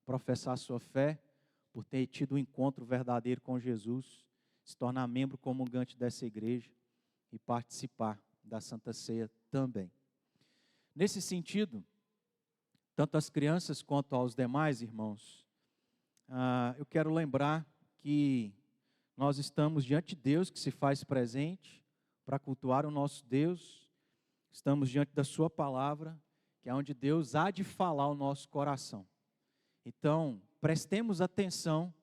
professar a sua fé, por ter tido um encontro verdadeiro com Jesus, se tornar membro comungante dessa igreja e participar da Santa Ceia também. Nesse sentido, tanto as crianças quanto aos demais irmãos, eu quero lembrar que nós estamos diante de Deus que se faz presente para cultuar o nosso Deus, estamos diante da sua palavra, que é onde Deus há de falar ao nosso coração. Então, prestemos atenção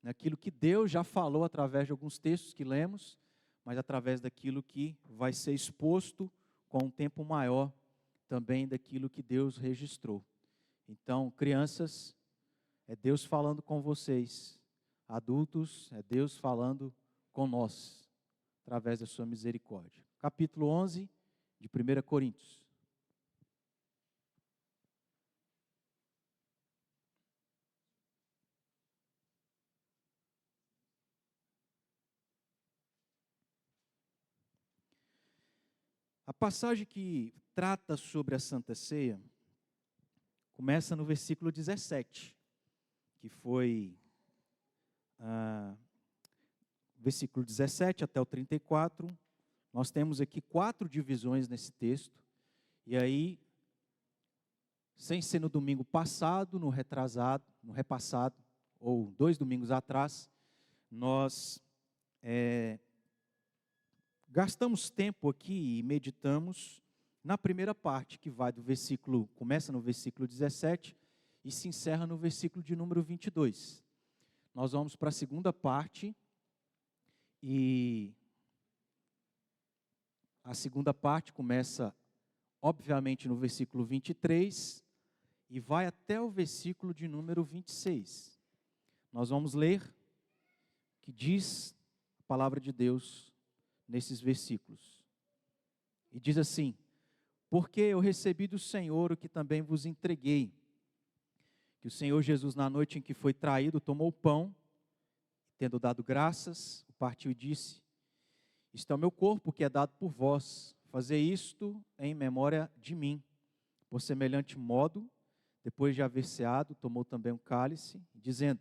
naquilo que Deus já falou através de alguns textos que lemos, mas através daquilo que vai ser exposto com um tempo maior também daquilo que Deus registrou. Então, crianças, é Deus falando com vocês. Adultos, é Deus falando com nós, através da sua misericórdia. Capítulo 11 de 1 Coríntios. A passagem que trata sobre a Santa Ceia começa no versículo 17, que foi versículo 17 até o 34. Nós temos aqui 4 divisões nesse texto, e aí, sem ser no domingo passado, no repassado, ou 2 domingos atrás, nós gastamos tempo aqui e meditamos na primeira parte, que vai começa no versículo 17 e se encerra no versículo de número 22. Nós vamos para a segunda parte, e a segunda parte começa, obviamente, no versículo 23 e vai até o versículo de número 26. Nós vamos ler o que diz a palavra de Deus nesses versículos. E diz assim: porque eu recebi do Senhor o que também vos entreguei, que o Senhor Jesus, na noite em que foi traído, tomou o pão, tendo dado graças, o partiu e disse: isto é o meu corpo que é dado por vós, fazei isto em memória de mim. Por semelhante modo, depois de haver ceado, tomou também um cálice, dizendo: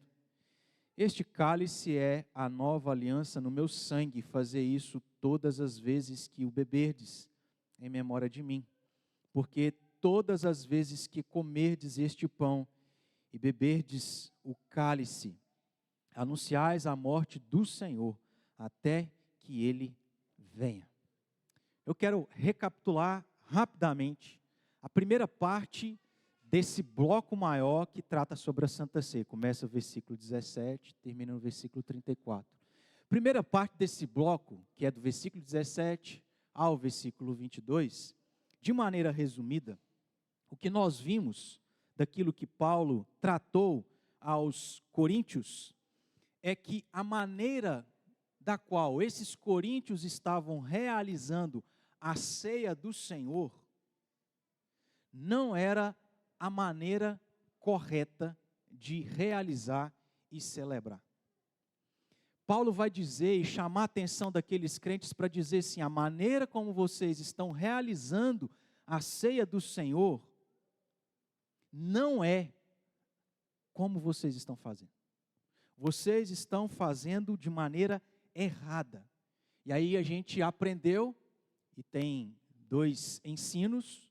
este cálice é a nova aliança no meu sangue, fazei isso todas as vezes que o beberdes, em memória de mim. Porque todas as vezes que comerdes este pão e beberdes o cálice, anunciais a morte do Senhor, até que Ele venha. Eu quero recapitular rapidamente a primeira parte desse bloco maior que trata sobre a Santa Ceia. Começa o versículo 17, termina no versículo 34. Primeira parte desse bloco, que é do versículo 17 ao versículo 22, de maneira resumida, o que nós vimos daquilo que Paulo tratou aos coríntios é que a maneira da qual esses coríntios estavam realizando a ceia do Senhor não era a maneira correta de realizar e celebrar. Paulo vai dizer e chamar a atenção daqueles crentes para dizer assim: a maneira como vocês estão realizando a ceia do Senhor não é como vocês estão fazendo. Vocês estão fazendo de maneira errada. E aí a gente aprendeu, e tem 2 ensinos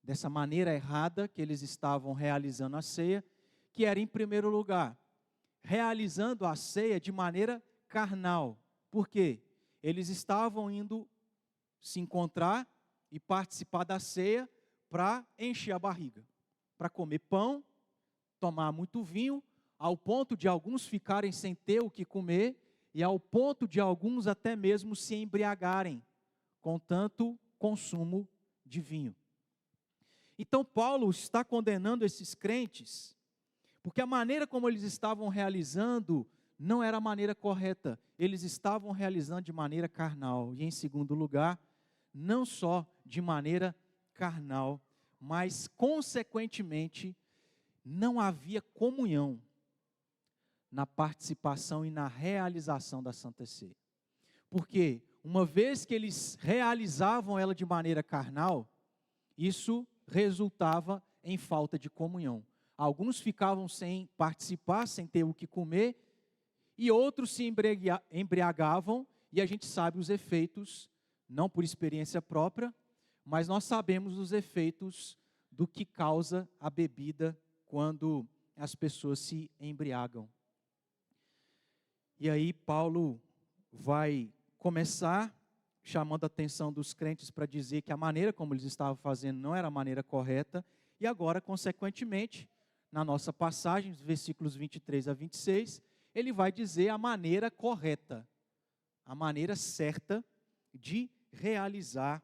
dessa maneira errada que eles estavam realizando a ceia, que era, em primeiro lugar, realizando a ceia de maneira carnal. Por quê? Eles estavam indo se encontrar e participar da ceia para encher a barriga, para comer pão, tomar muito vinho, ao ponto de alguns ficarem sem ter o que comer, e ao ponto de alguns até mesmo se embriagarem com tanto consumo de vinho. Então Paulo está condenando esses crentes, porque a maneira como eles estavam realizando não era a maneira correta. Eles estavam realizando de maneira carnal. E em segundo lugar, não só de maneira carnal, mas consequentemente não havia comunhão na participação e na realização da Santa Ceia. Porque uma vez que eles realizavam ela de maneira carnal, isso resultava em falta de comunhão. Alguns ficavam sem participar, sem ter o que comer, e outros se embriagavam, e a gente sabe os efeitos, não por experiência própria, mas nós sabemos os efeitos do que causa a bebida quando as pessoas se embriagam. E aí Paulo vai começar chamando a atenção dos crentes para dizer que a maneira como eles estavam fazendo não era a maneira correta, e agora, consequentemente, na nossa passagem, versículos 23 a 26, ele vai dizer a maneira correta, a maneira certa de realizar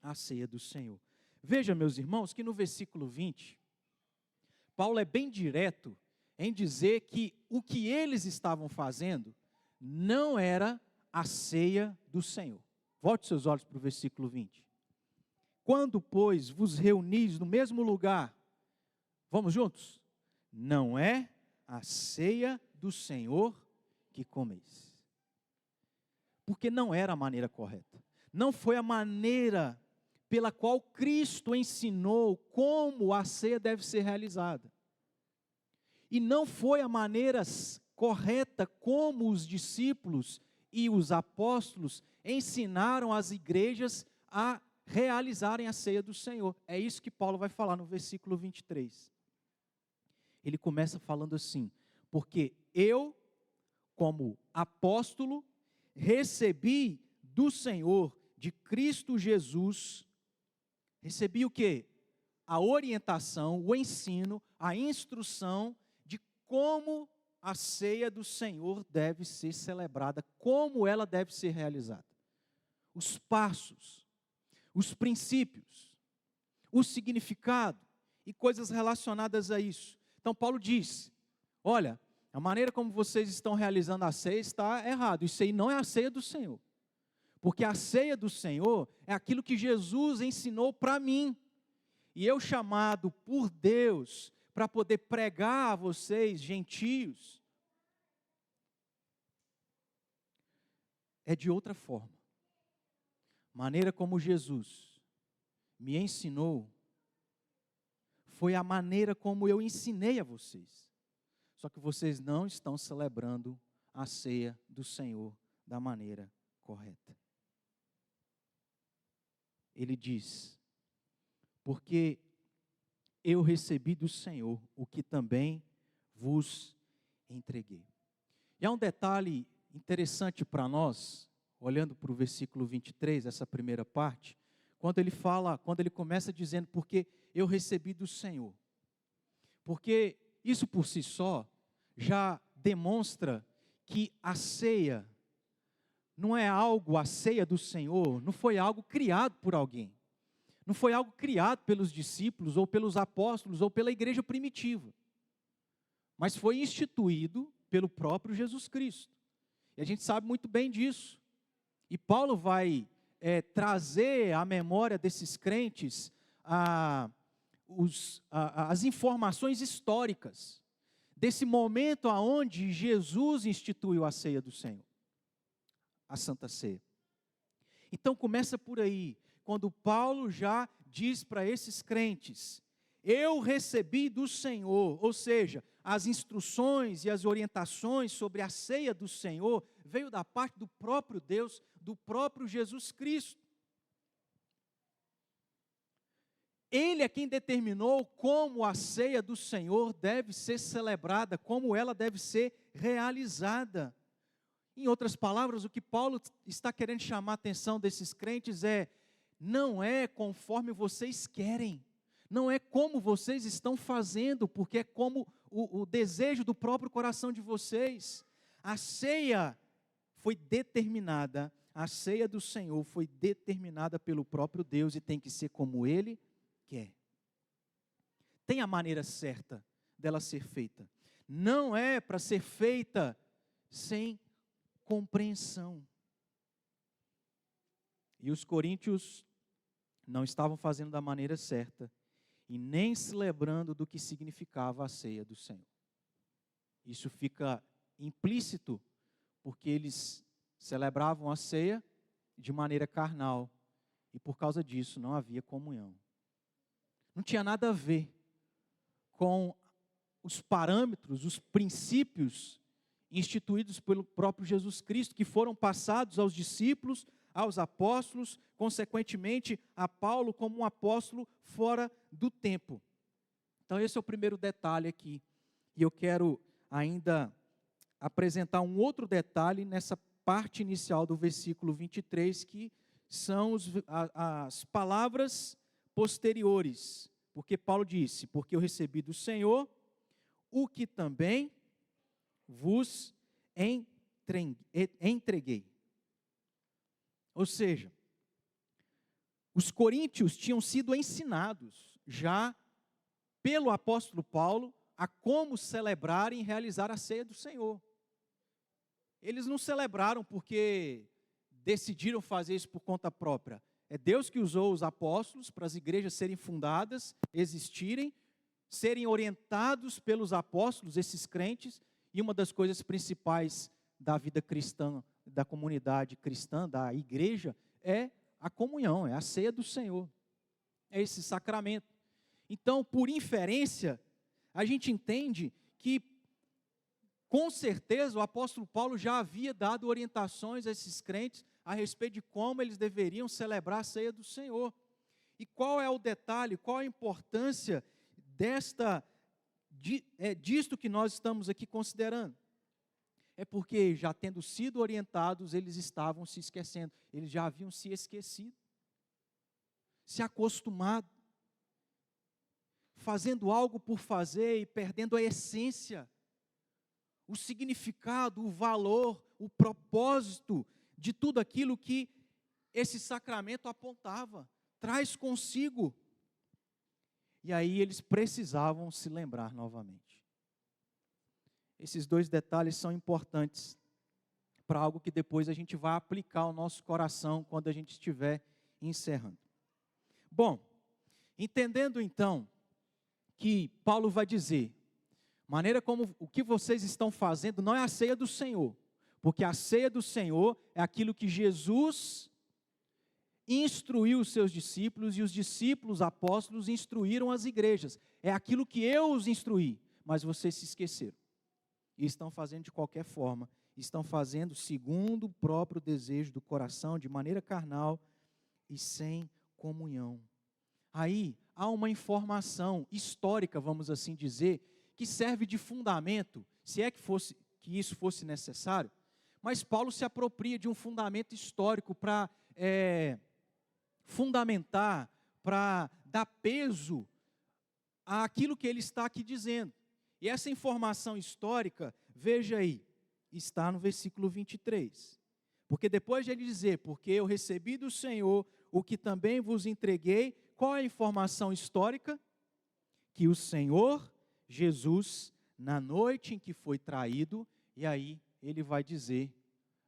a ceia do Senhor. Veja, meus irmãos, que no versículo 20, Paulo é bem direto em dizer que o que eles estavam fazendo não era a ceia do Senhor. Volte seus olhos para o versículo 20. Quando, pois, vos reunis no mesmo lugar, vamos juntos? Não é a ceia do Senhor que comeis. Porque não era a maneira correta. Não foi a maneira pela qual Cristo ensinou como a ceia deve ser realizada. E não foi a maneira correta como os discípulos e os apóstolos ensinaram as igrejas a realizarem a ceia do Senhor. É isso que Paulo vai falar no versículo 23. Ele começa falando assim: porque eu, como apóstolo, recebi do Senhor, de Cristo Jesus, recebi o quê? A orientação, o ensino, a instrução de como a ceia do Senhor deve ser celebrada, como ela deve ser realizada. Os passos, os princípios, o significado e coisas relacionadas a isso. Então Paulo diz, olha, a maneira como vocês estão realizando a ceia está errado. Isso aí não é a ceia do Senhor. Porque a ceia do Senhor é aquilo que Jesus ensinou para mim. E eu, chamado por Deus para poder pregar a vocês, gentios, é de outra forma. Maneira como Jesus me ensinou foi a maneira como eu ensinei a vocês. Só que vocês não estão celebrando a ceia do Senhor da maneira correta. Ele diz, porque eu recebi do Senhor o que também vos entreguei. E há um detalhe interessante para nós, olhando para o versículo 23, essa primeira parte, quando ele começa dizendo, porque eu recebi do Senhor. Porque isso por si só já demonstra que a ceia não é algo, a ceia do Senhor não foi algo criado por alguém. Não foi algo criado pelos discípulos, ou pelos apóstolos, ou pela igreja primitiva. Mas foi instituído pelo próprio Jesus Cristo. E a gente sabe muito bem disso. E Paulo vai trazer à memória desses crentes as informações históricas desse momento aonde Jesus instituiu a ceia do Senhor, a Santa Ceia. Então começa por aí, quando Paulo já diz para esses crentes, eu recebi do Senhor, ou seja, as instruções e as orientações sobre a ceia do Senhor veio da parte do próprio Deus, do próprio Jesus Cristo. Ele é quem determinou como a ceia do Senhor deve ser celebrada, como ela deve ser realizada. Em outras palavras, o que Paulo está querendo chamar a atenção desses crentes não é conforme vocês querem, não é como vocês estão fazendo, porque é como o desejo do próprio coração de vocês. A ceia foi determinada, a ceia do Senhor foi determinada pelo próprio Deus e tem que ser como Ele quer. Tem a maneira certa dela ser feita. Não é para ser feita sem compreensão. E os coríntios não estavam fazendo da maneira certa e nem se lembrando do que significava a ceia do Senhor. Isso fica implícito porque eles celebravam a ceia de maneira carnal e por causa disso não havia comunhão. Não tinha nada a ver com os parâmetros, os princípios instituídos pelo próprio Jesus Cristo, que foram passados aos discípulos, aos apóstolos, consequentemente a Paulo como um apóstolo fora do tempo. Então esse é o primeiro detalhe aqui. E eu quero ainda apresentar um outro detalhe nessa parte inicial do versículo 23, que são as palavras posteriores. Porque Paulo disse, porque eu recebi do Senhor o que também vos entreguei. Ou seja, os coríntios tinham sido ensinados já pelo apóstolo Paulo a como celebrar e realizar a ceia do Senhor. Eles não celebraram porque decidiram fazer isso por conta própria. É Deus que usou os apóstolos para as igrejas serem fundadas, existirem, serem orientados pelos apóstolos, esses crentes, e uma das coisas principais da vida cristã, da comunidade cristã, da igreja, é a comunhão, é a ceia do Senhor, é esse sacramento. Então, por inferência, a gente entende que, com certeza, o apóstolo Paulo já havia dado orientações a esses crentes a respeito de como eles deveriam celebrar a ceia do Senhor. E qual é o detalhe, qual a importância disto que nós estamos aqui considerando? É porque, já tendo sido orientados, eles estavam se esquecendo, eles já haviam se esquecido, se acostumado, fazendo algo por fazer e perdendo a essência, o significado, o valor, o propósito de tudo aquilo que esse sacramento apontava, traz consigo. E aí eles precisavam se lembrar novamente. Esses dois detalhes são importantes para algo que depois a gente vai aplicar ao nosso coração quando a gente estiver encerrando. Bom, entendendo então que Paulo vai dizer, maneira como o que vocês estão fazendo não é a ceia do Senhor, porque a ceia do Senhor é aquilo que Jesus instruiu os seus discípulos e os discípulos apóstolos instruíram as igrejas. É aquilo que eu os instruí, mas vocês se esqueceram. E estão fazendo de qualquer forma, estão fazendo segundo o próprio desejo do coração, de maneira carnal e sem comunhão. Aí há uma informação histórica, vamos assim dizer, que serve de fundamento, se é que isso fosse necessário, mas Paulo se apropria de um fundamento histórico para fundamentar, para dar peso àquilo que ele está aqui dizendo. E essa informação histórica, veja aí, está no versículo 23. Porque depois de ele dizer, porque eu recebi do Senhor o que também vos entreguei, qual é a informação histórica? Que o Senhor Jesus, na noite em que foi traído, e aí ele vai dizer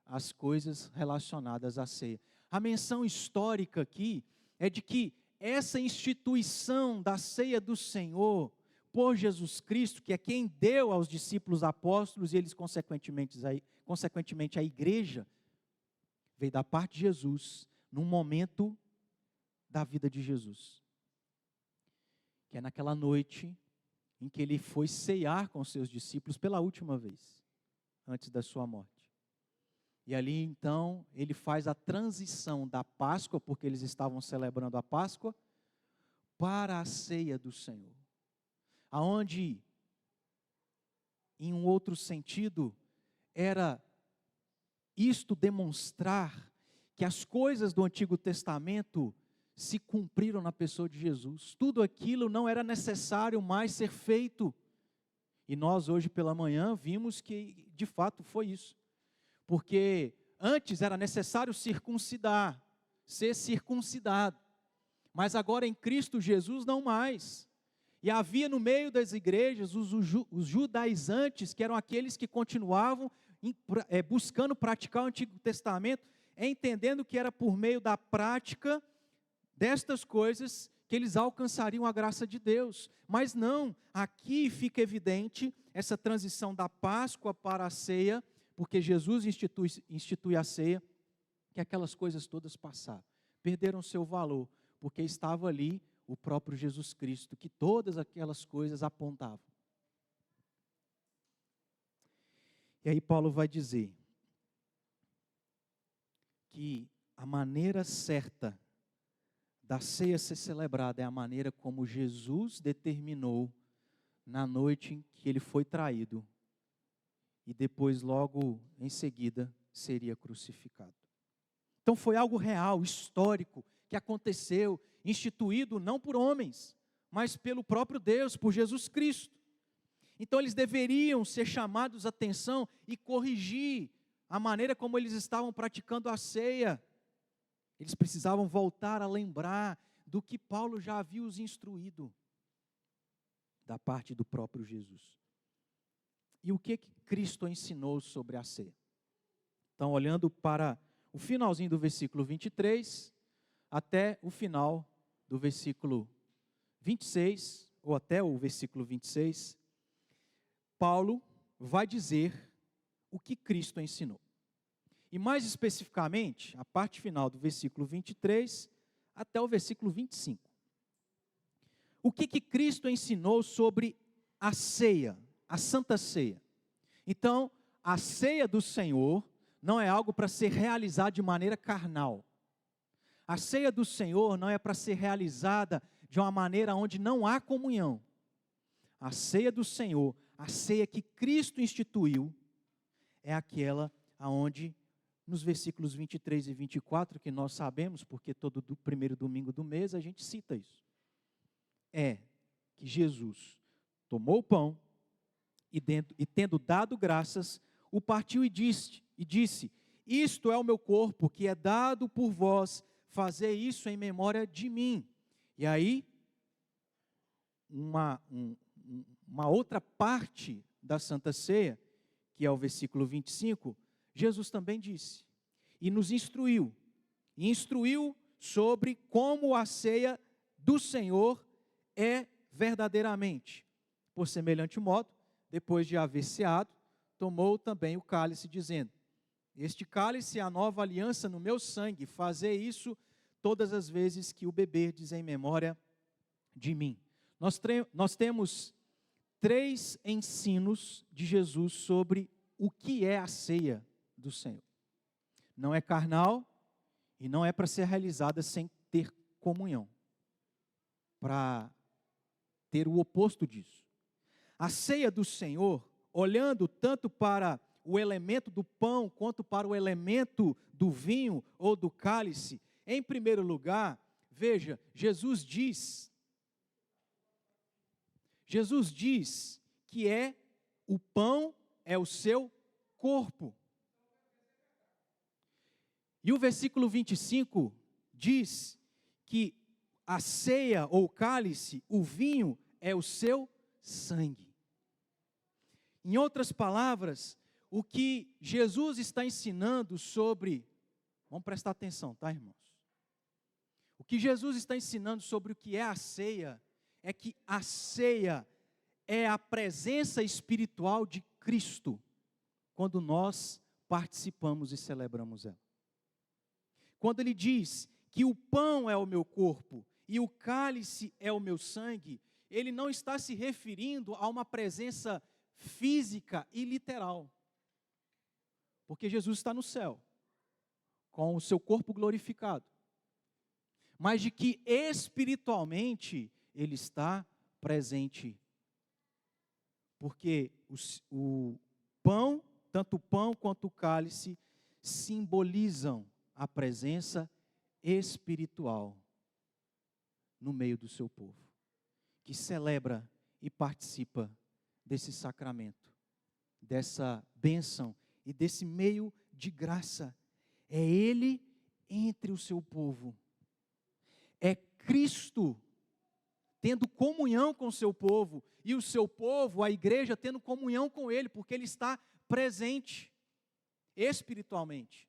as coisas relacionadas à ceia. A menção histórica aqui é de que essa instituição da ceia do Senhor, por Jesus Cristo, que é quem deu aos discípulos apóstolos e eles consequentemente a igreja, veio da parte de Jesus, num momento da vida de Jesus. Que é naquela noite em que ele foi ceiar com seus discípulos pela última vez, antes da sua morte. E ali então ele faz a transição da Páscoa, porque eles estavam celebrando a Páscoa, para a ceia do Senhor. Aonde, em um outro sentido, era isto demonstrar que as coisas do Antigo Testamento se cumpriram na pessoa de Jesus. Tudo aquilo não era necessário mais ser feito. E nós hoje pela manhã vimos que de fato foi isso. Porque antes era necessário circuncidar, ser circuncidado. Mas agora em Cristo Jesus não mais. E havia no meio das igrejas os judaizantes, que eram aqueles que continuavam buscando praticar o Antigo Testamento, entendendo que era por meio da prática destas coisas que eles alcançariam a graça de Deus. Mas não, aqui fica evidente essa transição da Páscoa para a ceia, porque Jesus institui a ceia, que aquelas coisas todas passaram, perderam seu valor, porque estava ali o próprio Jesus Cristo, que todas aquelas coisas apontavam. E aí Paulo vai dizer que a maneira certa da ceia ser celebrada é a maneira como Jesus determinou na noite em que ele foi traído e depois, logo em seguida, seria crucificado. Então foi algo real, histórico, que aconteceu, instituído não por homens, mas pelo próprio Deus, por Jesus Cristo. Então eles deveriam ser chamados a atenção e corrigir a maneira como eles estavam praticando a ceia. Eles precisavam voltar a lembrar do que Paulo já havia os instruído, da parte do próprio Jesus. E o que Cristo ensinou sobre a ceia? Então, olhando para o finalzinho do versículo 23, até o final do versículo 26, ou até o versículo 26, Paulo vai dizer o que Cristo ensinou. E mais especificamente, a parte final do versículo 23 até o versículo 25. O que Cristo ensinou sobre a ceia, a Santa Ceia? Então, a ceia do Senhor não é algo para ser realizado de maneira carnal. A ceia do Senhor não é para ser realizada de uma maneira onde não há comunhão. A ceia do Senhor, a ceia que Cristo instituiu, é aquela aonde, nos versículos 23 e 24, que nós sabemos, porque todo primeiro domingo do mês a gente cita isso, é que Jesus tomou o pão e tendo dado graças, o partiu e disse, isto é o meu corpo que é dado por vós, fazer isso em memória de mim. E aí, uma outra parte da Santa Ceia, que é o versículo 25, Jesus também disse, e nos instruiu sobre como a ceia do Senhor é verdadeiramente. Por semelhante modo, depois de haver ceado, tomou também o cálice, dizendo, este cálice é a nova aliança no meu sangue, fazei isso todas as vezes que o beberdes em memória de mim. Nós temos 3 ensinos de Jesus sobre o que é a ceia do Senhor. Não é carnal e não é para ser realizada sem ter comunhão. Para ter o oposto disso. A ceia do Senhor, olhando tanto para o elemento do pão, quanto para o elemento do vinho ou do cálice, em primeiro lugar, veja, Jesus diz que o pão é o seu corpo. E o versículo 25 diz que a ceia ou cálice, o vinho, é o seu sangue. Em outras palavras, o que Jesus está ensinando sobre, vamos prestar atenção, tá, irmãos? O que Jesus está ensinando sobre o que é a ceia, é que a ceia é a presença espiritual de Cristo, quando nós participamos e celebramos ela. Quando ele diz que o pão é o meu corpo e o cálice é o meu sangue, ele não está se referindo a uma presença física e literal. Porque Jesus está no céu, com o seu corpo glorificado. Mas de que espiritualmente ele está presente. Porque o pão, tanto o pão quanto o cálice, simbolizam a presença espiritual no meio do seu povo, que celebra e participa desse sacramento, dessa bênção e desse meio de graça. É Ele entre o seu povo. É Cristo tendo comunhão com o seu povo, e o seu povo, a igreja, tendo comunhão com Ele, porque Ele está presente espiritualmente.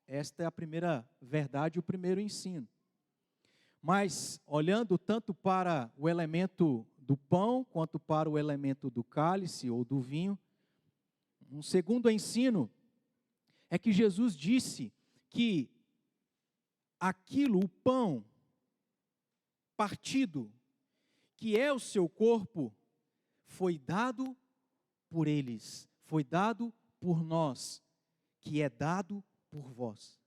Esta é a primeira verdade, o primeiro ensino. Mas, olhando tanto para o elemento do pão, quanto para o elemento do cálice ou do vinho, um segundo ensino é que Jesus disse que aquilo, o pão partido, que é o seu corpo, foi dado por eles, foi dado por nós, que é dado por vós.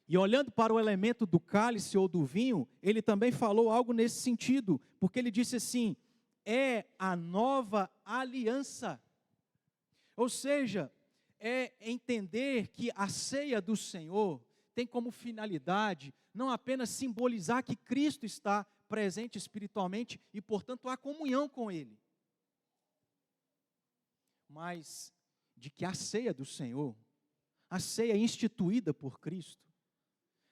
E olhando para o elemento do cálice ou do vinho, ele também falou algo nesse sentido, porque ele disse assim: é a nova aliança. Ou seja, é entender que a ceia do Senhor tem como finalidade não apenas simbolizar que Cristo está presente espiritualmente e, portanto, há comunhão com Ele, mas de que a ceia do Senhor, a ceia instituída por Cristo,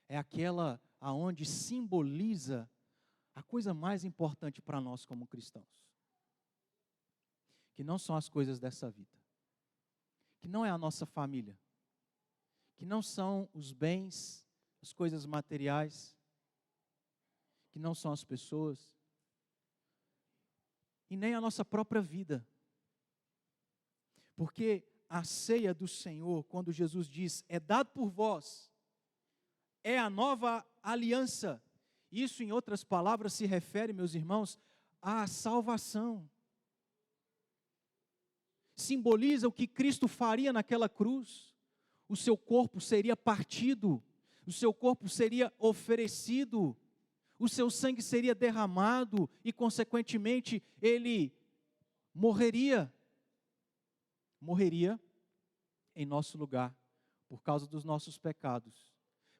é aquela aonde simboliza a coisa mais importante para nós como cristãos, que não são as coisas dessa vida, que não é a nossa família, que não são os bens, as coisas materiais, que não são as pessoas, e nem a nossa própria vida. Porque a ceia do Senhor, quando Jesus diz, é dado por vós, é a nova aliança. Isso, em outras palavras, se refere, meus irmãos, à salvação. Simboliza o que Cristo faria naquela cruz. O seu corpo seria partido, o seu corpo seria oferecido, o seu sangue seria derramado e, consequentemente, ele morreria em nosso lugar, por causa dos nossos pecados,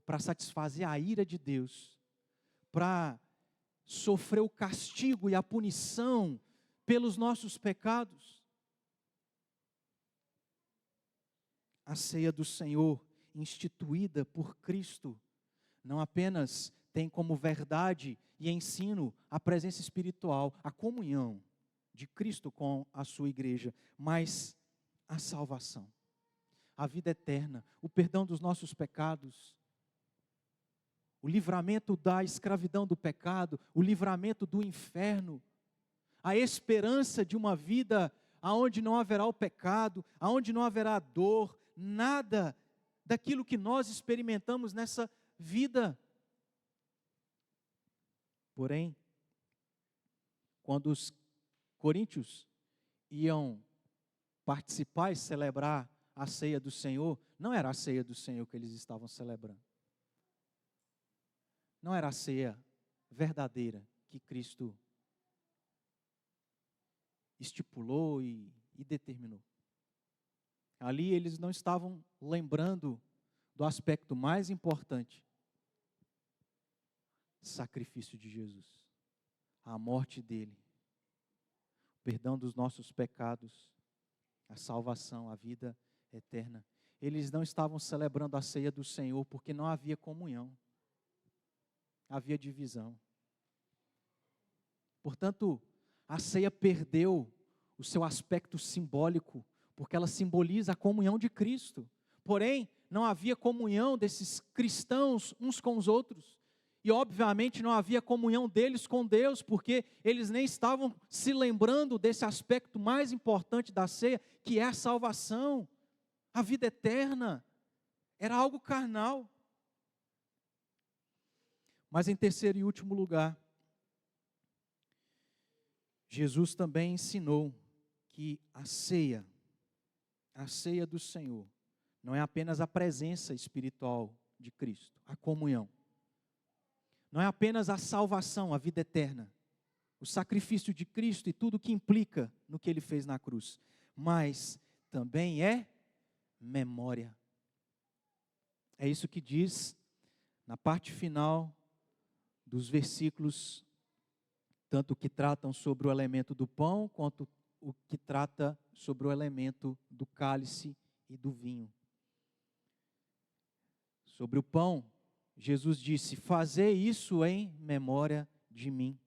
para satisfazer a ira de Deus, para sofrer o castigo e a punição pelos nossos pecados. A ceia do Senhor, instituída por Cristo, não apenas tem como verdade e ensino a presença espiritual, a comunhão de Cristo com a sua igreja, mas a salvação, a vida eterna, o perdão dos nossos pecados, o livramento da escravidão do pecado, o livramento do inferno, a esperança de uma vida aonde não haverá o pecado, aonde não haverá dor, nada daquilo que nós experimentamos nessa vida. Porém, quando os coríntios iam participar e celebrar a ceia do Senhor, não era a ceia do Senhor que eles estavam celebrando. Não era a ceia verdadeira que Cristo estipulou e determinou. Ali eles não estavam lembrando do aspecto mais importante: sacrifício de Jesus, a morte dele, o perdão dos nossos pecados, a salvação, a vida eterna. Eles não estavam celebrando a ceia do Senhor porque não havia comunhão, havia divisão. Portanto, a ceia perdeu o seu aspecto simbólico, porque ela simboliza a comunhão de Cristo. Porém, não havia comunhão desses cristãos uns com os outros. E obviamente não havia comunhão deles com Deus, porque eles nem estavam se lembrando desse aspecto mais importante da ceia, que é a salvação, a vida eterna. Era algo carnal. Mas em terceiro e último lugar, Jesus também ensinou que a ceia do Senhor, não é apenas a presença espiritual de Cristo, a comunhão. Não é apenas a salvação, a vida eterna, o sacrifício de Cristo e tudo o que implica no que Ele fez na cruz, mas também é memória. É isso que diz na parte final dos versículos, tanto que tratam sobre o elemento do pão, quanto o que trata sobre o elemento do cálice e do vinho. Sobre o pão, Jesus disse: fazei isso em memória de mim.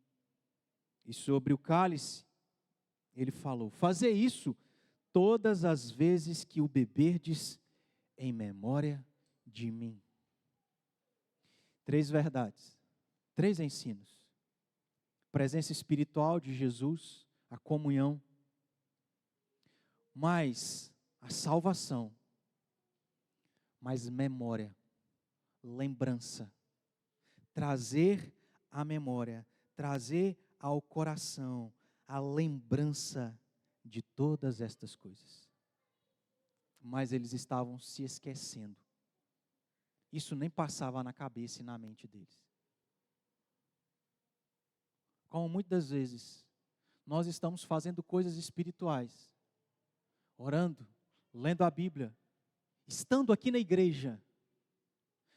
E sobre o cálice, ele falou: fazei isso todas as vezes que o beberdes em memória de mim. 3 verdades, 3 ensinos: presença espiritual de Jesus, a comunhão, mais a salvação, mais memória, lembrança, trazer à memória, trazer ao coração a lembrança de todas estas coisas. Mas eles estavam se esquecendo. Isso nem passava na cabeça e na mente deles. Como muitas vezes nós estamos fazendo coisas espirituais, orando, lendo a Bíblia, estando aqui na igreja,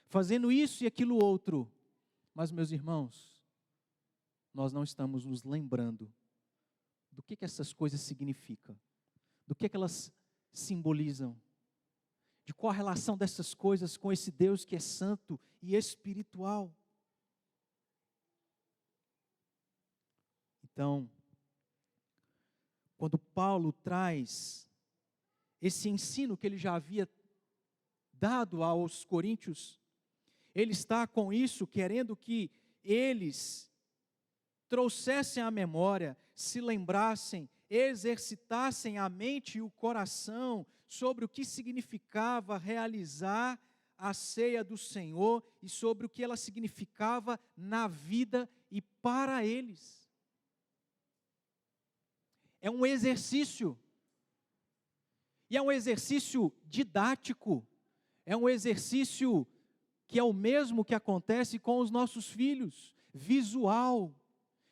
fazendo isso e aquilo outro, mas, meus irmãos, nós não estamos nos lembrando do que essas coisas significam, do que elas simbolizam, de qual a relação dessas coisas com esse Deus que é santo e espiritual. Então, quando Paulo traz esse ensino que ele já havia dado aos coríntios, ele está com isso querendo que eles trouxessem à memória, se lembrassem, exercitassem a mente e o coração sobre o que significava realizar a ceia do Senhor e sobre o que ela significava na vida e para eles. É um exercício, e é um exercício didático, é um exercício que é o mesmo que acontece com os nossos filhos, visual.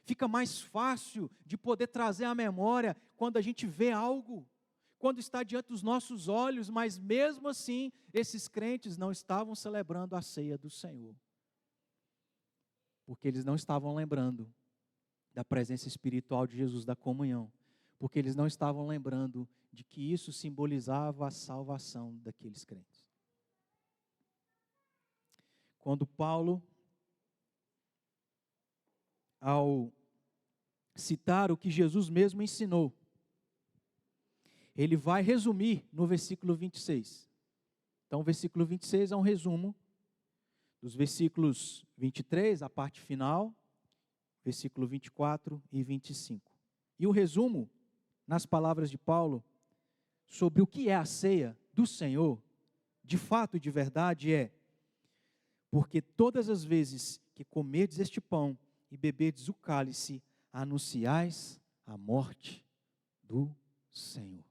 Fica mais fácil de poder trazer à memória quando a gente vê algo, quando está diante dos nossos olhos, mas mesmo assim, esses crentes não estavam celebrando a ceia do Senhor, porque eles não estavam lembrando da presença espiritual de Jesus, da comunhão, porque eles não estavam lembrando de que isso simbolizava a salvação daqueles crentes. Quando Paulo, ao citar o que Jesus mesmo ensinou, ele vai resumir no versículo 26. Então, o versículo 26 é um resumo dos versículos 23, a parte final, versículo 24 e 25. E o resumo, nas palavras de Paulo, sobre o que é a ceia do Senhor, de fato e de verdade é: porque todas as vezes que comerdes este pão e beberdes o cálice, anunciais a morte do Senhor.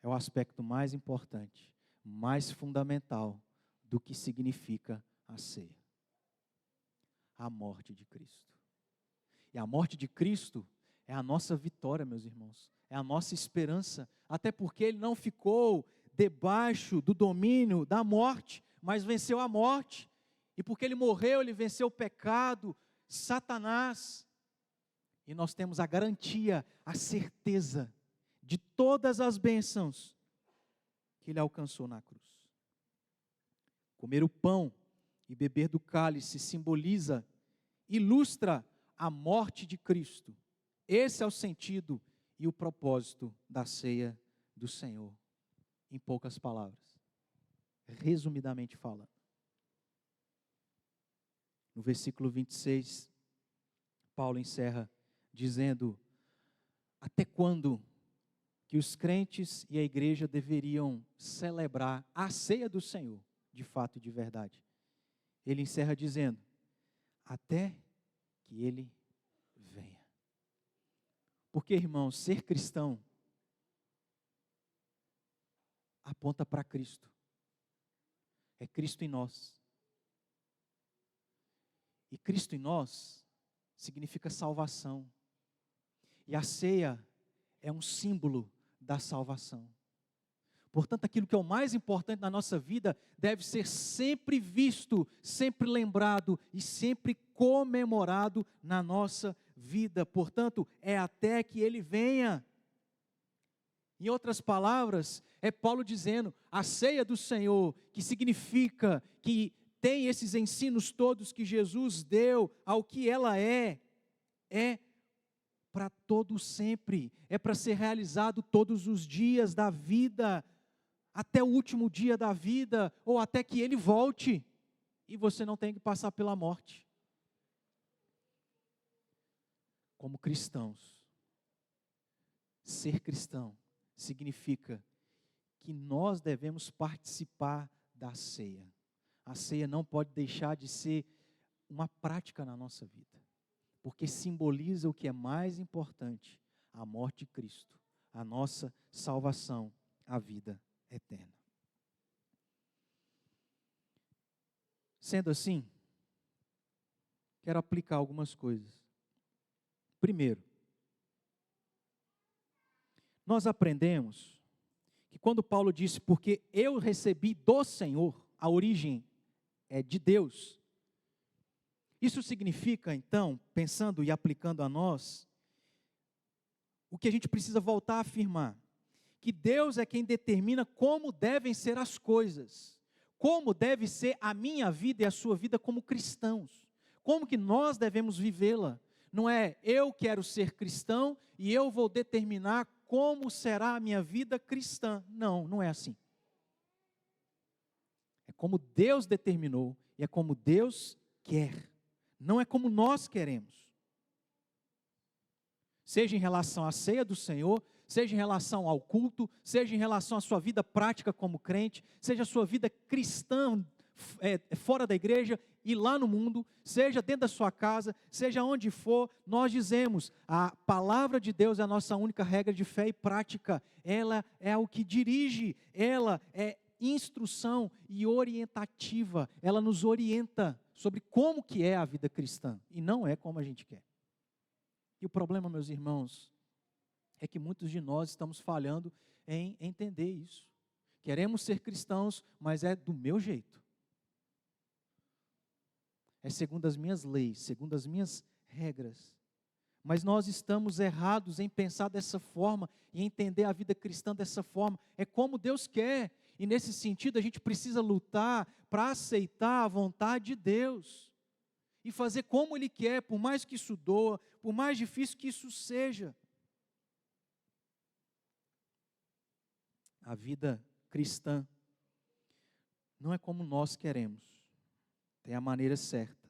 É o aspecto mais importante, mais fundamental do que significa a ceia. A morte de Cristo. E a morte de Cristo é a nossa vitória, meus irmãos. É a nossa esperança. Até porque Ele não ficou debaixo do domínio da morte, mas venceu a morte. E porque Ele morreu, Ele venceu o pecado, Satanás. E nós temos a garantia, a certeza de todas as bênçãos que Ele alcançou na cruz. Comer o pão e beber do cálice simboliza, ilustra a morte de Cristo. Esse é o sentido e o propósito da ceia do Senhor. Em poucas palavras, resumidamente falando. No versículo 26, Paulo encerra dizendo: até quando que os crentes e a igreja deveriam celebrar a ceia do Senhor, de fato e de verdade? Ele encerra dizendo: até que Ele venha. Porque, irmãos, ser cristão aponta para Cristo. É Cristo em nós. E Cristo em nós significa salvação. E a ceia é um símbolo da salvação. Portanto, aquilo que é o mais importante na nossa vida deve ser sempre visto, sempre lembrado e sempre comemorado na nossa vida. Portanto, é até que Ele venha. Em outras palavras, é Paulo dizendo, a ceia do Senhor, que significa que tem esses ensinos todos que Jesus deu ao que ela é para todo sempre, é para ser realizado todos os dias da vida, até o último dia da vida, ou até que Ele volte, e você não tem que passar pela morte. Como cristãos, ser cristão significa que nós devemos participar da ceia. A ceia não pode deixar de ser uma prática na nossa vida, porque simboliza o que é mais importante, a morte de Cristo, a nossa salvação, a vida eterna. Sendo assim, quero aplicar algumas coisas. Primeiro, nós aprendemos que quando Paulo disse, porque eu recebi do Senhor, a origem é de Deus. Isso significa, então, pensando e aplicando a nós, o que a gente precisa voltar a afirmar, que Deus é quem determina como devem ser as coisas, como deve ser a minha vida e a sua vida como cristãos, como que nós devemos vivê-la. Não é eu quero ser cristão e eu vou determinar como será a minha vida cristã. Não, não é assim. É como Deus determinou e é como Deus quer. Não é como nós queremos. Seja em relação à ceia do Senhor, seja em relação ao culto, seja em relação à sua vida prática como crente, seja a sua vida cristã fora da igreja e lá no mundo, seja dentro da sua casa, seja onde for, nós dizemos, a palavra de Deus é a nossa única regra de fé e prática, ela é o que dirige, ela é instrução e orientativa, ela nos orienta sobre como que é a vida cristã, e não é como a gente quer. E o problema, meus irmãos, é que muitos de nós estamos falhando em entender isso. Queremos ser cristãos, mas é do meu jeito. É segundo as minhas leis, segundo as minhas regras. Mas nós estamos errados em pensar dessa forma e entender a vida cristã dessa forma. É como Deus quer. E nesse sentido a gente precisa lutar para aceitar a vontade de Deus. E fazer como Ele quer, por mais que isso doa, por mais difícil que isso seja. A vida cristã não é como nós queremos. Tem a maneira certa.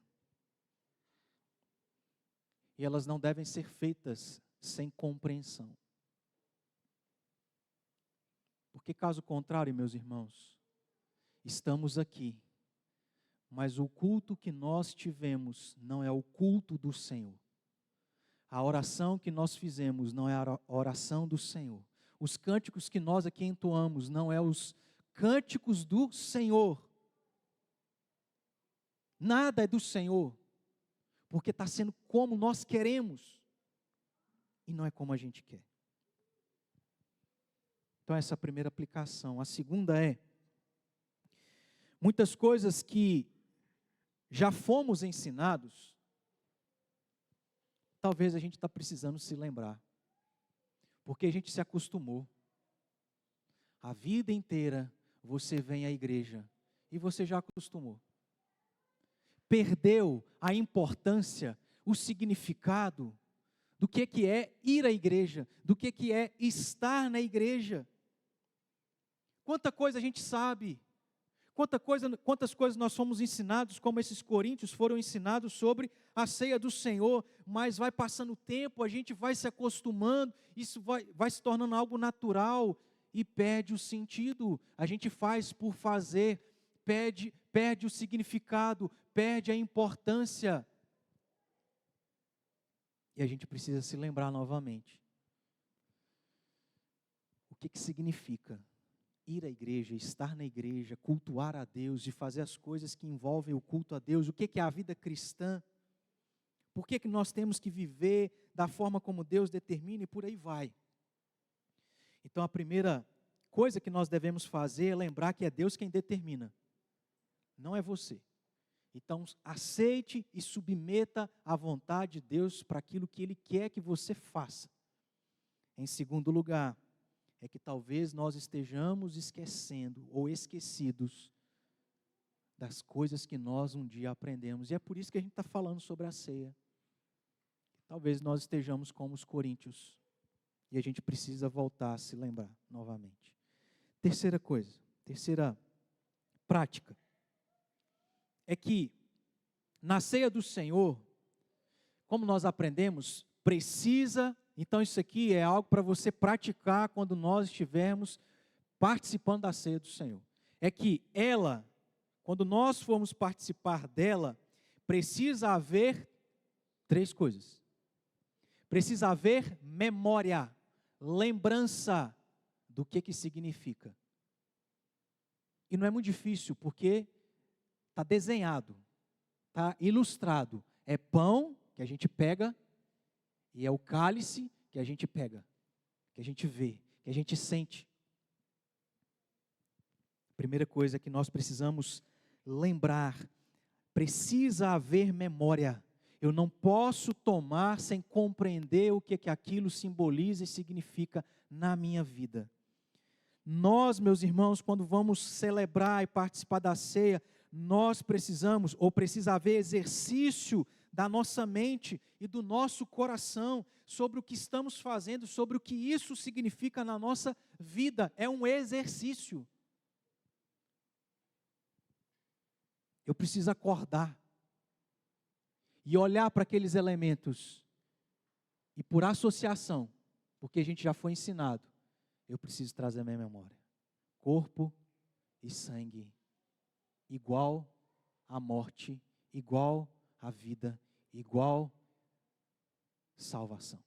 E elas não devem ser feitas sem compreensão. Porque caso contrário, meus irmãos, estamos aqui, mas o culto que nós tivemos não é o culto do Senhor. A oração que nós fizemos não é a oração do Senhor. Os cânticos que nós aqui entoamos não é os cânticos do Senhor. Nada é do Senhor, porque está sendo como nós queremos, e não é como a gente quer. Então essa é a primeira aplicação. A segunda é, muitas coisas que já fomos ensinados, talvez a gente está precisando se lembrar, porque a gente se acostumou. A vida inteira você vem à igreja, e você já acostumou. Perdeu a importância, o significado do que é ir à igreja, do que é estar na igreja. Quanta coisa a gente sabe, quantas coisas nós fomos ensinados, como esses coríntios foram ensinados sobre a ceia do Senhor, mas vai passando o tempo, a gente vai se acostumando, isso vai se tornando algo natural e perde o sentido. A gente faz por fazer, perde o significado, perde a importância. E a gente precisa se lembrar novamente. O que significa ir à igreja, estar na igreja, cultuar a Deus, de fazer as coisas que envolvem o culto a Deus? O que é a vida cristã? Por que nós temos que viver da forma como Deus determina e por aí vai? Então a primeira coisa que nós devemos fazer é lembrar que é Deus quem determina, não é você. Então aceite e submeta a vontade de Deus para aquilo que Ele quer que você faça. Em segundo lugar, é que talvez nós estejamos esquecendo ou esquecidos das coisas que nós um dia aprendemos. E é por isso que a gente está falando sobre a ceia. Talvez nós estejamos como os coríntios. E a gente precisa voltar a se lembrar novamente. Terceira coisa, terceira prática, é que na ceia do Senhor, como nós aprendemos, então isso aqui é algo para você praticar quando nós estivermos participando da ceia do Senhor. É que ela, quando nós formos participar dela, precisa haver três coisas. Precisa haver memória. lembrança do que significa. E não é muito difícil, porque está desenhado, está ilustrado. É pão que a gente pega e é o cálice que a gente pega, que a gente vê, que a gente sente. A primeira coisa que nós precisamos lembrar, precisa haver memória. Eu não posso tomar sem compreender o que aquilo simboliza e significa na minha vida. Nós, meus irmãos, quando vamos celebrar e participar da ceia, nós precisamos, ou precisa haver exercício da nossa mente e do nosso coração sobre o que estamos fazendo, sobre o que isso significa na nossa vida. É um exercício. Eu preciso acordar e olhar para aqueles elementos e, por associação, porque a gente já foi ensinado, eu preciso trazer a minha memória. Corpo e sangue, igual a morte, igual a vida, igual salvação.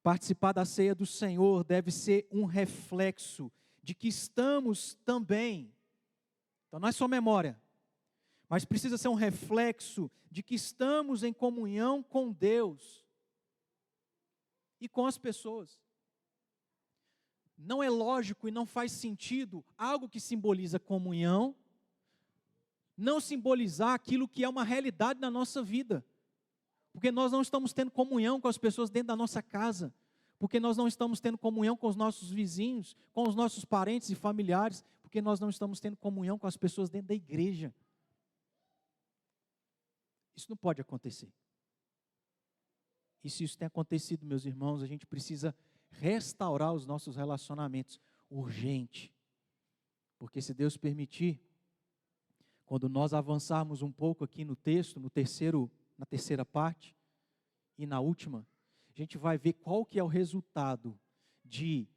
Participar da ceia do Senhor deve ser um reflexo de que estamos também, então não é só memória, mas precisa ser um reflexo de que estamos em comunhão com Deus e com as pessoas. Não é lógico e não faz sentido algo que simboliza comunhão não simbolizar aquilo que é uma realidade na nossa vida. Porque nós não estamos tendo comunhão com as pessoas dentro da nossa casa. Porque nós não estamos tendo comunhão com os nossos vizinhos, com os nossos parentes e familiares. Porque nós não estamos tendo comunhão com as pessoas dentro da igreja. Isso não pode acontecer. E se isso tem acontecido, meus irmãos, a gente precisa restaurar os nossos relacionamentos. Urgente. Porque se Deus permitir, quando nós avançarmos um pouco aqui no texto, na terceira parte e na última, a gente vai ver qual que é o resultado de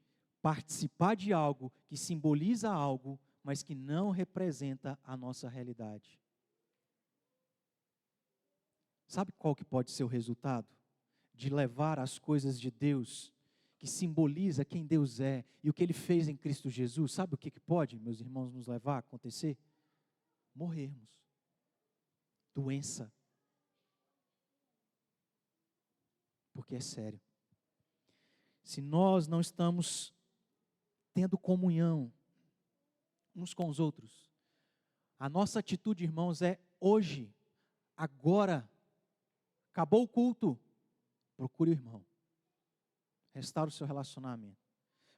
participar de algo que simboliza algo, mas que não representa a nossa realidade. Sabe qual que pode ser o resultado? De levar as coisas de Deus, que simboliza quem Deus é e o que Ele fez em Cristo Jesus. Sabe o que pode, meus irmãos, nos levar a acontecer? Morrermos. Doença. Porque é sério. Se nós não estamos tendo comunhão uns com os outros, a nossa atitude, irmãos, é hoje, agora, acabou o culto, procure o irmão. Restaure o seu relacionamento.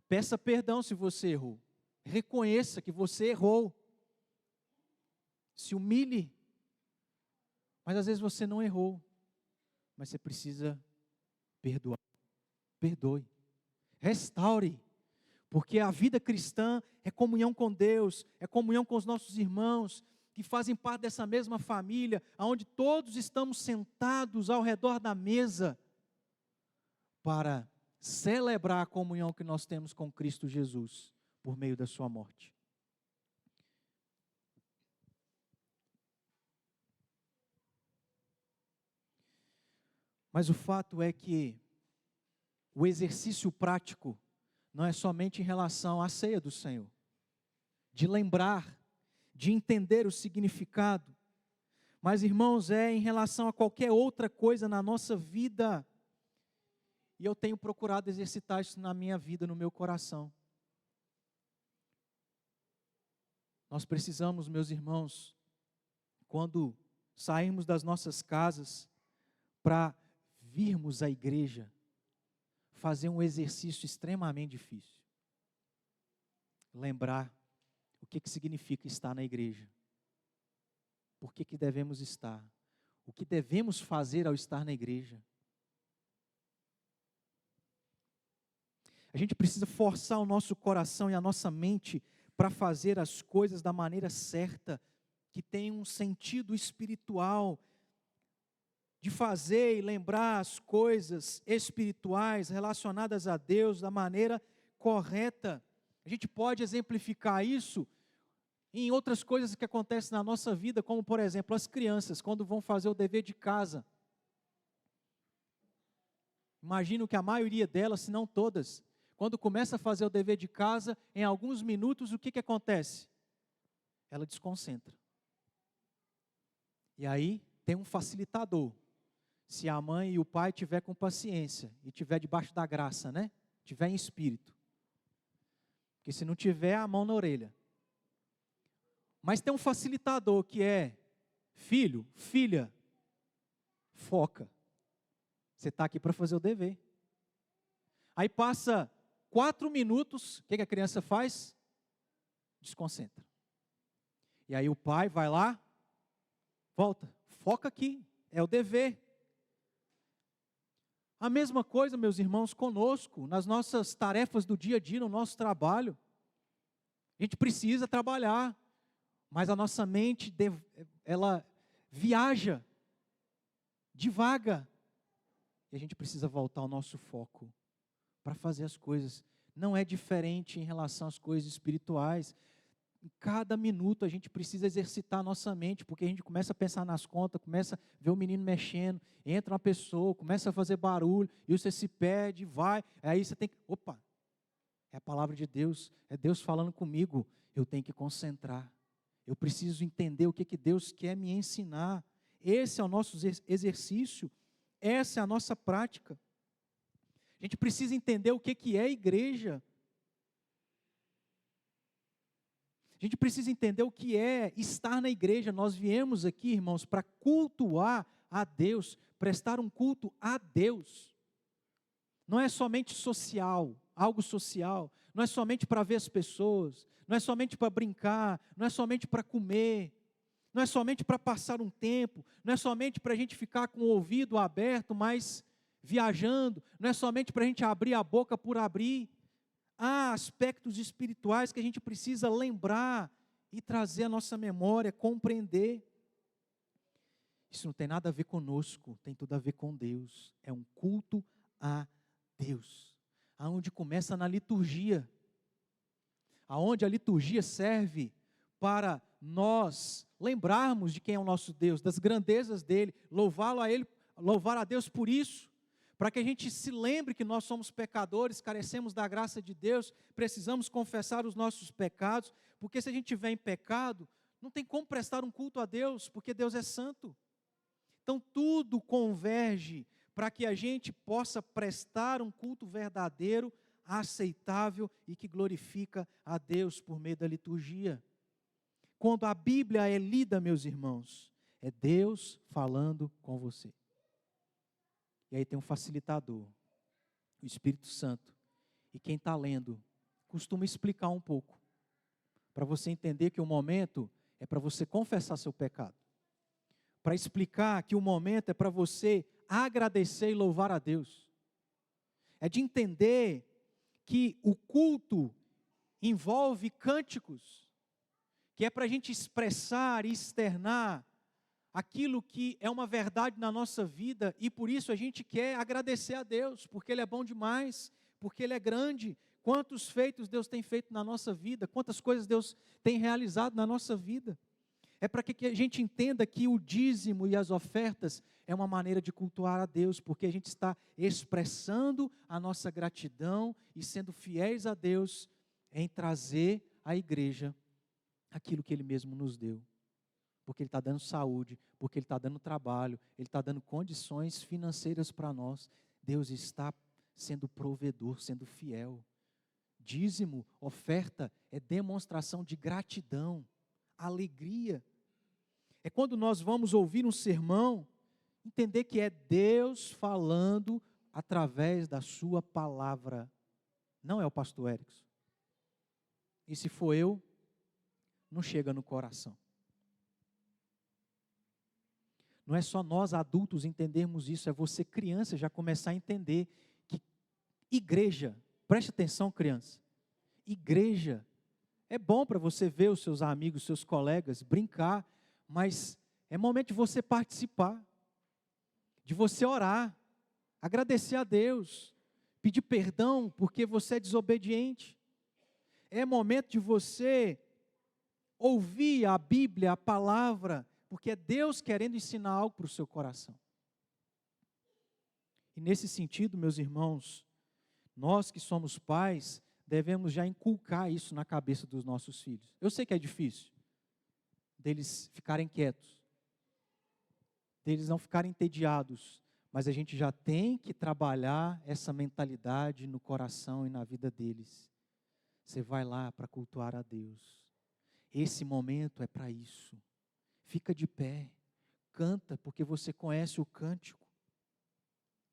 Peça perdão se você errou. Reconheça que você errou. Se humilhe. Mas às vezes você não errou. Mas você precisa perdoar. Perdoe. Restaure. Porque a vida cristã é comunhão com Deus, é comunhão com os nossos irmãos, que fazem parte dessa mesma família, onde todos estamos sentados ao redor da mesa, para celebrar a comunhão que nós temos com Cristo Jesus, por meio da sua morte. Mas o fato é que o exercício prático não é somente em relação à ceia do Senhor, de lembrar, de entender o significado, mas, irmãos, é em relação a qualquer outra coisa na nossa vida. E eu tenho procurado exercitar isso na minha vida, no meu coração. Nós precisamos, meus irmãos, quando sairmos das nossas casas para virmos à igreja, fazer um exercício extremamente difícil. Lembrar o que significa estar na igreja. Por que devemos estar? O que devemos fazer ao estar na igreja? A gente precisa forçar o nosso coração e a nossa mente para fazer as coisas da maneira certa, que tem um sentido espiritual, de fazer e lembrar as coisas espirituais relacionadas a Deus da maneira correta. A gente pode exemplificar isso em outras coisas que acontecem na nossa vida, como, por exemplo, as crianças, quando vão fazer o dever de casa. Imagino que a maioria delas, se não todas, quando começa a fazer o dever de casa, em alguns minutos, o que acontece? Ela desconcentra. E aí tem um facilitador. Se a mãe e o pai tiver com paciência e tiver debaixo da graça, né? Tiver em espírito. Porque se não tiver, a mão na orelha. Mas tem um facilitador que é: filho, filha, foca. Você está aqui para fazer o dever. Aí passa 4 minutos, o que a criança faz? Desconcentra. E aí o pai vai lá, volta, foca aqui, é o dever. A mesma coisa, meus irmãos, conosco, nas nossas tarefas do dia a dia, no nosso trabalho. A gente precisa trabalhar, mas a nossa mente, ela viaja, divaga. E a gente precisa voltar ao nosso foco para fazer as coisas. Não é diferente em relação às coisas espirituais. Em cada minuto a gente precisa exercitar a nossa mente, porque a gente começa a pensar nas contas, começa a ver o menino mexendo, entra uma pessoa, começa a fazer barulho, e você se perde, vai, aí você tem que, opa, é a palavra de Deus, é Deus falando comigo, eu tenho que concentrar, eu preciso entender o que Deus quer me ensinar. Esse é o nosso exercício, essa é a nossa prática. A gente precisa entender o que é igreja. A gente precisa entender o que é estar na igreja. Nós viemos aqui, irmãos, para cultuar a Deus, prestar um culto a Deus. Não é somente social, algo social. Não é somente para ver as pessoas. Não é somente para brincar. Não é somente para comer. Não é somente para passar um tempo. Não é somente para a gente ficar com o ouvido aberto, mas viajando. Não é somente para a gente abrir a boca por abrir. Há aspectos espirituais que a gente precisa lembrar e trazer à nossa memória, compreender. Isso não tem nada a ver conosco, tem tudo a ver com Deus. É um culto a Deus. Aonde começa na liturgia. Aonde a liturgia serve para nós lembrarmos de quem é o nosso Deus, das grandezas dele, louvar a Deus por isso. Para que a gente se lembre que nós somos pecadores, carecemos da graça de Deus, precisamos confessar os nossos pecados, porque se a gente estiver em pecado, não tem como prestar um culto a Deus, porque Deus é santo. Então tudo converge para que a gente possa prestar um culto verdadeiro, aceitável e que glorifica a Deus por meio da liturgia. Quando a Bíblia é lida, meus irmãos, é Deus falando com você. E aí tem um facilitador, o Espírito Santo. E quem está lendo, costuma explicar um pouco. Para você entender que o momento é para você confessar seu pecado. Para explicar que o momento é para você agradecer e louvar a Deus. É de entender que o culto envolve cânticos. Que é para a gente expressar e externar aquilo que é uma verdade na nossa vida, e por isso a gente quer agradecer a Deus, porque Ele é bom demais, porque Ele é grande. Quantos feitos Deus tem feito na nossa vida, quantas coisas Deus tem realizado na nossa vida. É para que a gente entenda que o dízimo e as ofertas é uma maneira de cultuar a Deus, porque a gente está expressando a nossa gratidão e sendo fiéis a Deus em trazer à igreja aquilo que Ele mesmo nos deu. Porque Ele está dando saúde, porque Ele está dando trabalho, Ele está dando condições financeiras para nós. Deus está sendo provedor, sendo fiel. Dízimo, oferta, é demonstração de gratidão, alegria. É quando nós vamos ouvir um sermão, entender que é Deus falando através da sua palavra. Não é o pastor Erickson. E se for eu, não chega no coração. Não é só nós adultos entendermos isso, é você criança já começar a entender que igreja, preste atenção criança, igreja é bom para você ver os seus amigos, seus colegas, brincar, mas é momento de você participar, de você orar, agradecer a Deus, pedir perdão porque você é desobediente. É momento de você ouvir a Bíblia, a palavra, porque é Deus querendo ensinar algo para o seu coração. E nesse sentido, meus irmãos, nós que somos pais, devemos já inculcar isso na cabeça dos nossos filhos. Eu sei que é difícil, deles ficarem quietos, deles não ficarem entediados, mas a gente já tem que trabalhar essa mentalidade no coração e na vida deles. Você vai lá para cultuar a Deus. Esse momento é para isso. Fica de pé, canta, porque você conhece o cântico.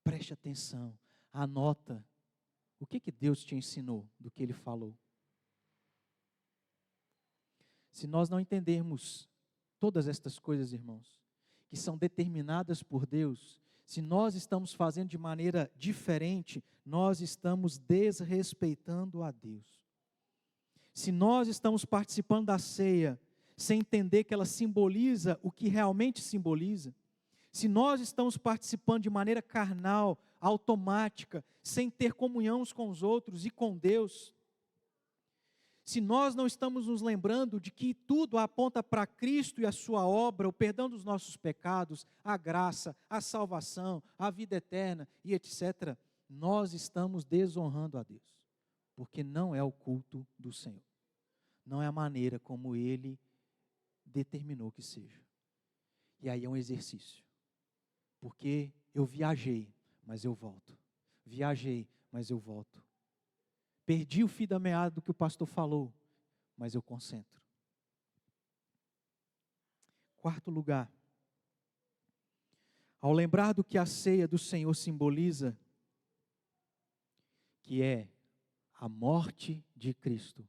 Preste atenção, anota. O que Deus te ensinou do que Ele falou? Se nós não entendermos todas estas coisas, irmãos, que são determinadas por Deus, se nós estamos fazendo de maneira diferente, nós estamos desrespeitando a Deus. Se nós estamos participando da ceia, sem entender que ela simboliza o que realmente simboliza, se nós estamos participando de maneira carnal, automática, sem ter comunhão uns com os outros e com Deus, se nós não estamos nos lembrando de que tudo aponta para Cristo e a sua obra, o perdão dos nossos pecados, a graça, a salvação, a vida eterna e etc., nós estamos desonrando a Deus, porque não é o culto do Senhor, não é a maneira como Ele determinou que seja. E aí é um exercício, porque eu viajei, mas eu volto, viajei, mas eu volto. Perdi o fio da meada do que o pastor falou, mas eu concentro. Quarto lugar, ao lembrar do que a ceia do Senhor simboliza, que é a morte de Cristo,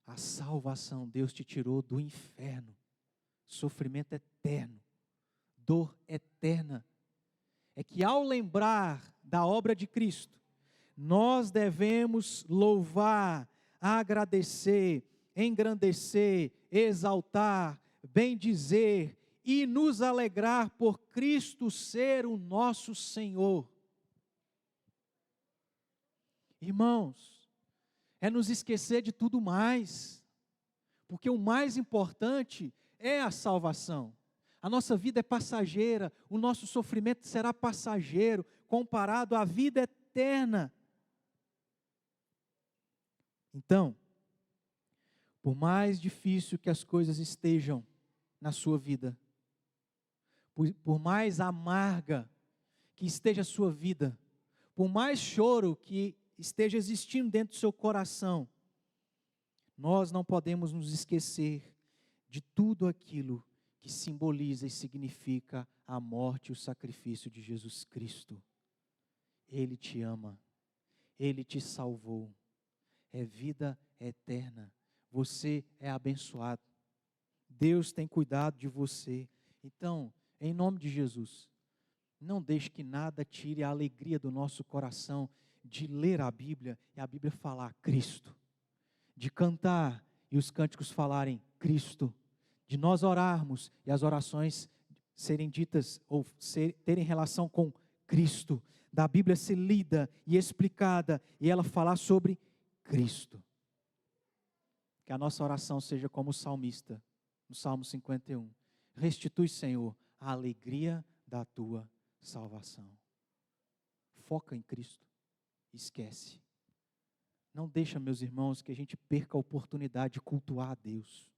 a salvação, Deus te tirou do inferno, sofrimento eterno, dor eterna, é que ao lembrar da obra de Cristo, nós devemos louvar, agradecer, engrandecer, exaltar, bendizer e nos alegrar por Cristo ser o nosso Senhor. Irmãos, é nos esquecer de tudo mais, porque o mais importante é a salvação. A nossa vida é passageira, o nosso sofrimento será passageiro, comparado à vida eterna. Então, por mais difícil que as coisas estejam na sua vida, por mais amarga que esteja a sua vida, por mais choro que esteja existindo dentro do seu coração, nós não podemos nos esquecer de tudo aquilo que simboliza e significa a morte e o sacrifício de Jesus Cristo. Ele te ama, Ele te salvou, é vida eterna, você é abençoado, Deus tem cuidado de você. Então, em nome de Jesus, não deixe que nada tire a alegria do nosso coração de ler a Bíblia e a Bíblia falar Cristo, de cantar e os cânticos falarem Cristo, de nós orarmos e as orações serem ditas ou terem relação com Cristo, da Bíblia ser lida e explicada e ela falar sobre Cristo. Que a nossa oração seja como o salmista, no Salmo 51. Restitui, Senhor, a alegria da tua salvação. Foca em Cristo. Esquece. Não deixa, meus irmãos, que a gente perca a oportunidade de cultuar a Deus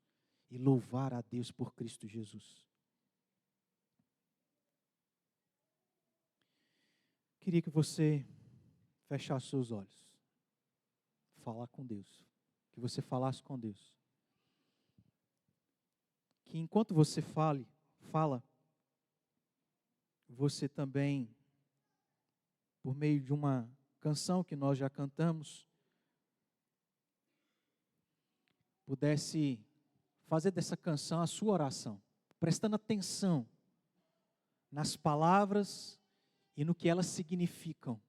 e louvar a Deus por Cristo Jesus. Queria que você fechasse seus olhos, falar com Deus, que você falasse com Deus. Que enquanto você fala, você também, por meio de uma canção que nós já cantamos, pudesse fazer dessa canção a sua oração, prestando atenção nas palavras e no que elas significam,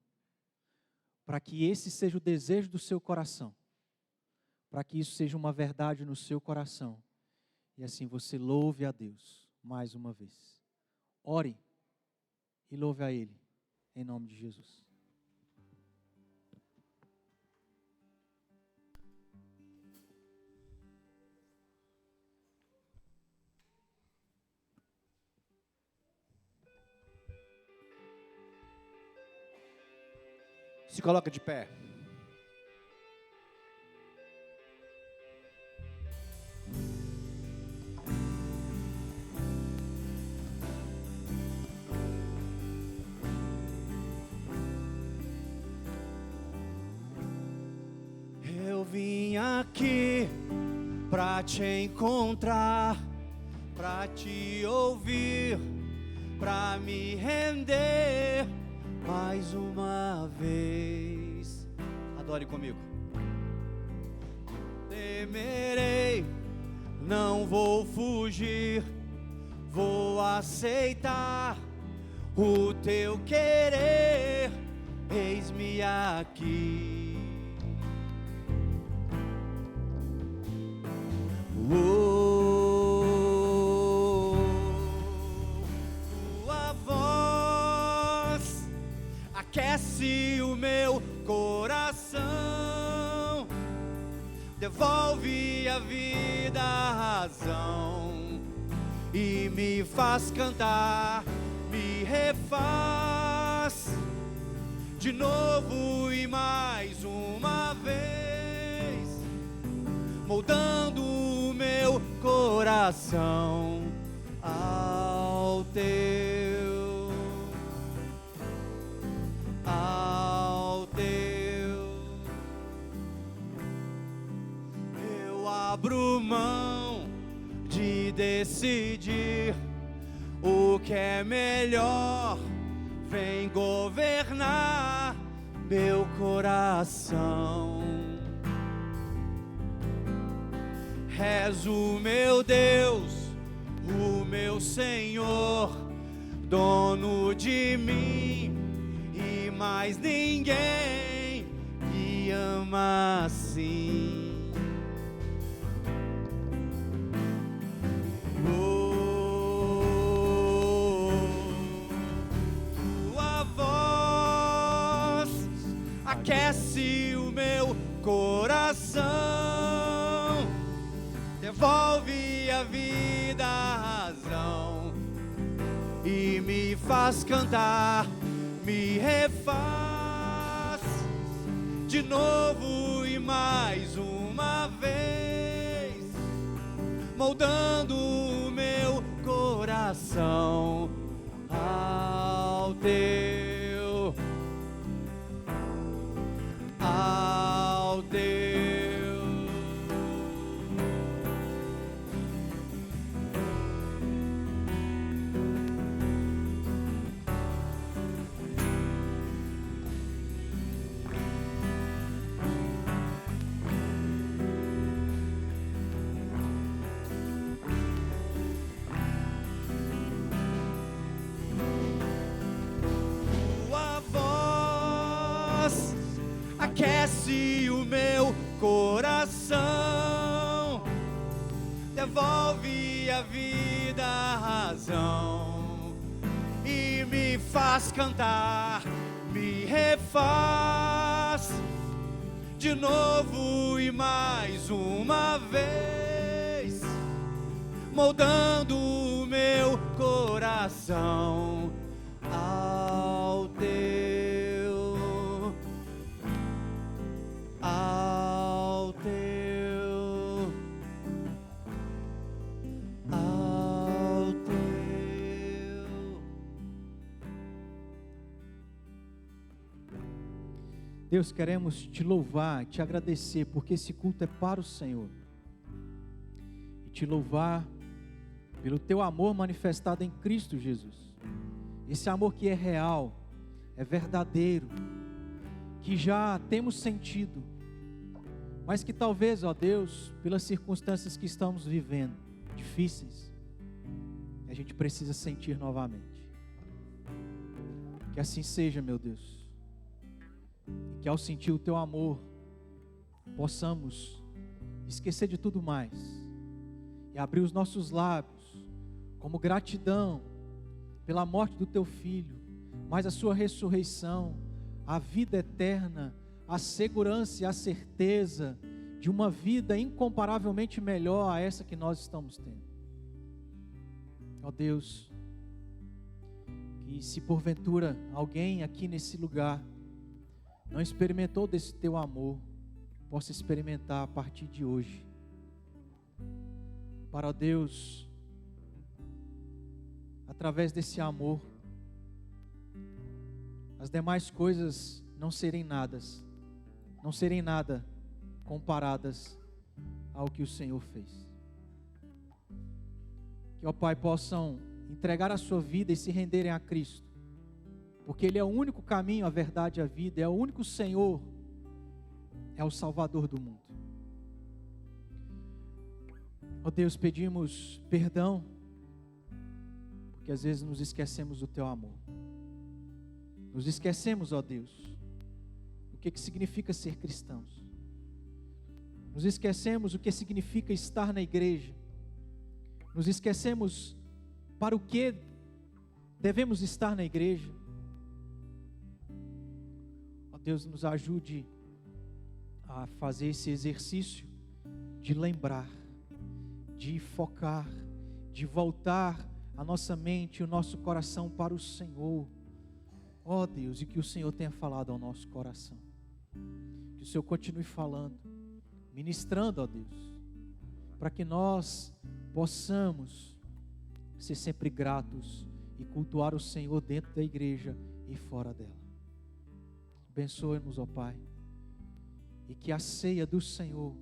para que esse seja o desejo do seu coração, para que isso seja uma verdade no seu coração, e assim você louve a Deus mais uma vez. Ore e louve a Ele, em nome de Jesus. Se coloca de pé. Eu vim aqui pra te encontrar, pra te ouvir, pra me render mais uma vez. Adore comigo. Temerei, não vou fugir, vou aceitar o teu querer, eis-me aqui. Tua voz aquece o meu coração, devolve a vida, a razão, e me faz cantar, me refaz de novo e mais uma vez, moldando o meu coração ao teu, ao teu. Eu abro mão de decidir o que é melhor, vem governar meu coração. És o meu Deus, o meu Senhor, dono de mim e mais ninguém me ama assim. Tua voz aquece o meu coração, devolve a vida, a razão, e me faz cantar, me refaz de novo e mais uma vez, moldando o meu coração ao teu, ao teu. Aquece o meu coração, devolve a vida, a razão, e me faz cantar, me refaz de novo e mais uma vez, moldando o meu coração ao teu, ao teu, ao teu. Deus, queremos te louvar, te agradecer, porque esse culto é para o Senhor. E te louvar pelo teu amor manifestado em Cristo Jesus. Esse amor que é real, é verdadeiro, que já temos sentido, mas que talvez, ó Deus, pelas circunstâncias que estamos vivendo, difíceis, a gente precisa sentir novamente. Que assim seja, meu Deus. E que ao sentir o teu amor, possamos esquecer de tudo mais e abrir os nossos lábios como gratidão pela morte do teu filho, mas a sua ressurreição, a vida eterna, a segurança e a certeza de uma vida incomparavelmente melhor a essa que nós estamos tendo. Ó Deus, que se porventura alguém aqui nesse lugar não experimentou desse teu amor, possa experimentar a partir de hoje. Para, ó Deus, através desse amor, as demais coisas não serem nada comparadas ao que o Senhor fez. Que, ó Pai, possam entregar a sua vida e se renderem a Cristo, porque Ele é o único caminho, a verdade e a vida, é o único Senhor, é o Salvador do mundo. Ó Deus, pedimos perdão, porque às vezes nos esquecemos do Teu amor. Nos esquecemos, ó Deus, o que significa ser cristãos. Nos esquecemos o que significa estar na igreja. Nos esquecemos para o que devemos estar na igreja. Ó Deus, nos ajude a fazer esse exercício de lembrar, de focar, de voltar a nossa mente e o nosso coração para o Senhor. Ó Deus, e que o Senhor tenha falado ao nosso coração. Que o Senhor continue falando, ministrando, ó Deus, para que nós possamos ser sempre gratos e cultuar o Senhor dentro da igreja e fora dela. Abençoe-nos, ó Pai, e que a ceia do Senhor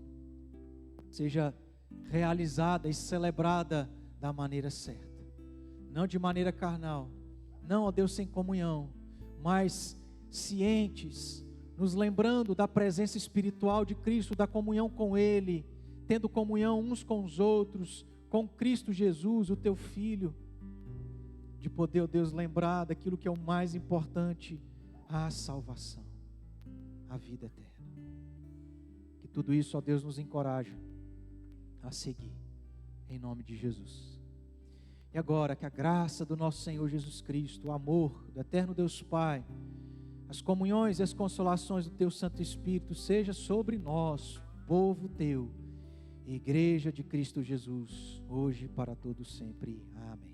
seja realizada e celebrada da maneira certa, não de maneira carnal, não, ó Deus, sem comunhão, mas cientes, nos lembrando da presença espiritual de Cristo, da comunhão com Ele, tendo comunhão uns com os outros, com Cristo Jesus, o Teu Filho, de poder, ó Deus, lembrar daquilo que é o mais importante, a salvação, a vida eterna. Que tudo isso, ó Deus, nos encoraja a seguir, em nome de Jesus. E agora, que a graça do nosso Senhor Jesus Cristo, o amor do eterno Deus Pai, as comunhões e as consolações do Teu Santo Espírito, seja sobre nós, povo Teu, Igreja de Cristo Jesus, hoje e para todos sempre. Amém.